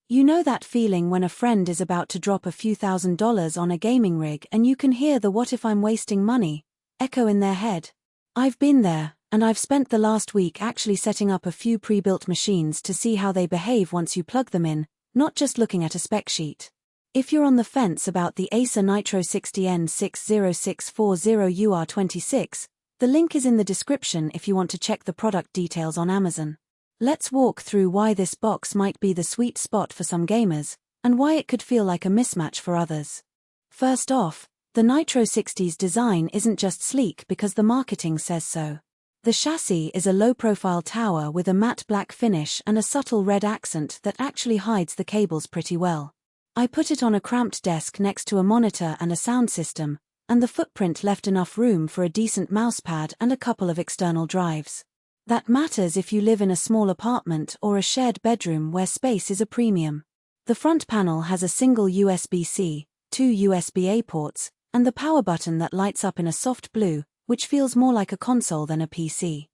You know that feeling when a friend is about to drop a few $1,000s on a gaming rig and you can hear the "what if I'm wasting money" echo in their head? I've been there, and I've spent the last week actually setting up a few pre-built machines to see how they behave once you plug them in, not just looking at a spec sheet. If you're on the fence about the acer Nitro 60 N60640 UR26, the link is in the description if you want to check the product details on Amazon. Let's walk through why this box might be the sweet spot for some gamers, and why it could feel like a mismatch for others. First off, the Nitro 60's design isn't just sleek because the marketing says so. The chassis is a low-profile tower with a matte black finish and a subtle red accent that actually hides the cables pretty well. I put it on a cramped desk next to a monitor and a sound system, and the footprint left enough room for a decent mousepad and a couple of external drives. That matters if you live in a small apartment or a shared bedroom where space is a premium. The front panel has a single USB-C, 2 USB-A ports, and the power button that lights up in a soft blue, which feels more like a console than a PC.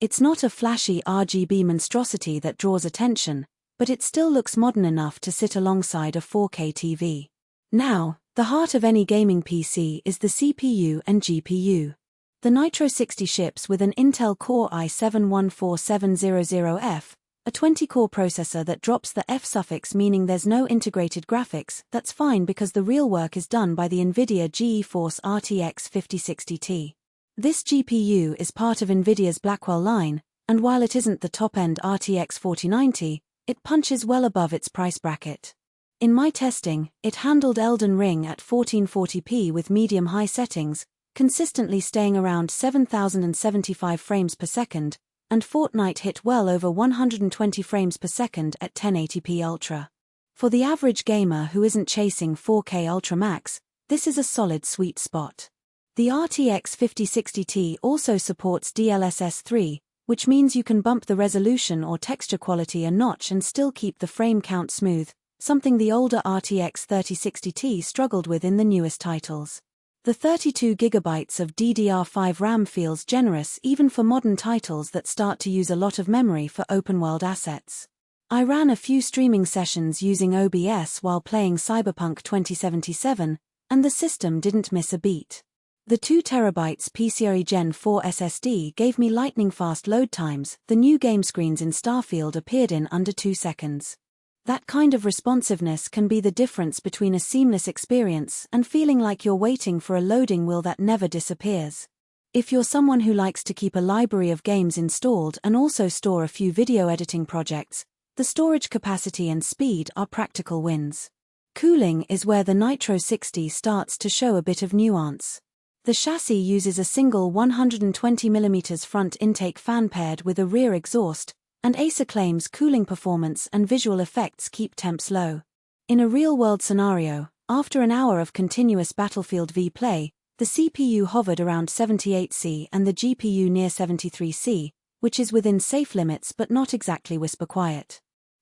It's not a flashy RGB monstrosity that draws attention, but it still looks modern enough to sit alongside a 4K TV. Now, the heart of any gaming PC is the CPU and GPU. The Nitro 60 ships with an Intel Core i7-14700F, a 20-core processor that drops the F suffix, meaning there's no integrated graphics. That's fine because the real work is done by the NVIDIA GeForce RTX 5060 Ti. This GPU is part of NVIDIA's Blackwell line, and while it isn't the top-end RTX 4090, it punches well above its price bracket. In my testing, it handled Elden Ring at 1440p with medium-high settings, consistently staying around 7,075 frames per second, and Fortnite hit well over 120 frames per second at 1080p Ultra. For the average gamer who isn't chasing 4K Ultra Max, this is a solid sweet spot. The RTX 5060 Ti also supports DLSS 3, which means you can bump the resolution or texture quality a notch and still keep the frame count smooth, something the older RTX 3060 Ti struggled with in the newest titles. The 32GB of DDR5 RAM feels generous even for modern titles that start to use a lot of memory for open-world assets. I ran a few streaming sessions using OBS while playing Cyberpunk 2077, and the system didn't miss a beat. The 2TB PCIe Gen 4 SSD gave me lightning-fast load times. The new game screens in Starfield appeared in under 2 seconds. That kind of responsiveness can be the difference between a seamless experience and feeling like you're waiting for a loading wheel that never disappears. If you're someone who likes to keep a library of games installed and also store a few video editing projects, the storage capacity and speed are practical wins. Cooling is where the Nitro 60 starts to show a bit of nuance. The chassis uses a single 120mm front intake fan paired with a rear exhaust, and Acer claims cooling performance and visual effects keep temps low. In a real-world scenario, after an hour of continuous Battlefield V play, the CPU hovered around 78°C and the GPU near 73°C, which is within safe limits but not exactly whisper quiet.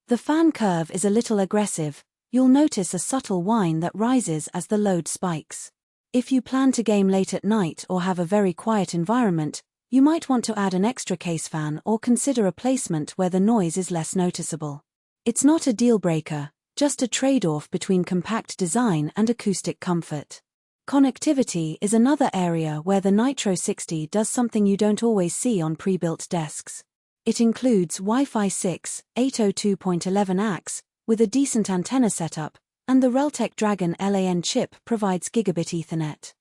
The fan curve is a little aggressive. You'll notice a subtle whine that rises as the load spikes. If you plan to game late at night or have a very quiet environment, you might want to add an extra case fan or consider a placement where the noise is less noticeable. It's not a deal-breaker, just a trade-off between compact design and acoustic comfort. Connectivity is another area where the Nitro 60 does something you don't always see on pre-built desks. It includes Wi-Fi 6, 802.11ax, with a decent antenna setup, and the Realtek Dragon LAN chip provides Gigabit Ethernet.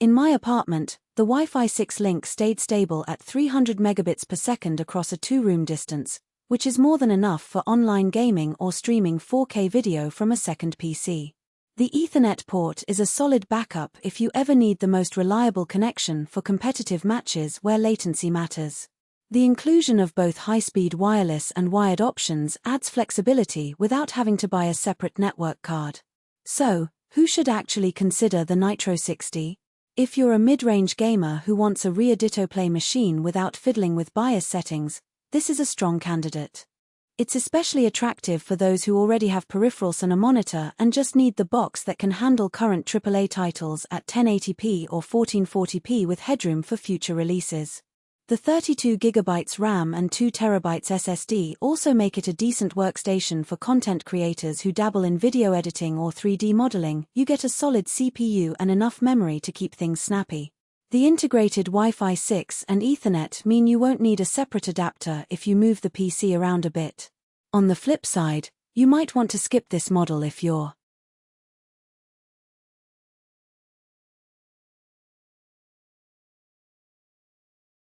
In my apartment, the Wi-Fi 6 link stayed stable at 300 megabits per second across a 2-room distance, which is more than enough for online gaming or streaming 4K video from a second PC. The Ethernet port is a solid backup if you ever need the most reliable connection for competitive matches where latency matters. The inclusion of both high-speed wireless and wired options adds flexibility without having to buy a separate network card. So, who should actually consider the Nitro 60? If you're a mid-range gamer who wants a rear ditto play machine without fiddling with BIOS settings, this is a strong candidate. It's especially attractive for those who already have peripherals and a monitor and just need the box that can handle current AAA titles at 1080p or 1440p with headroom for future releases. The 32GB RAM and 2TB SSD also make it a decent workstation for content creators who dabble in video editing or 3D modeling. You get a solid CPU and enough memory to keep things snappy. The integrated Wi-Fi 6 and Ethernet mean you won't need a separate adapter if you move the PC around a bit. On the flip side, you might want to skip this model if you're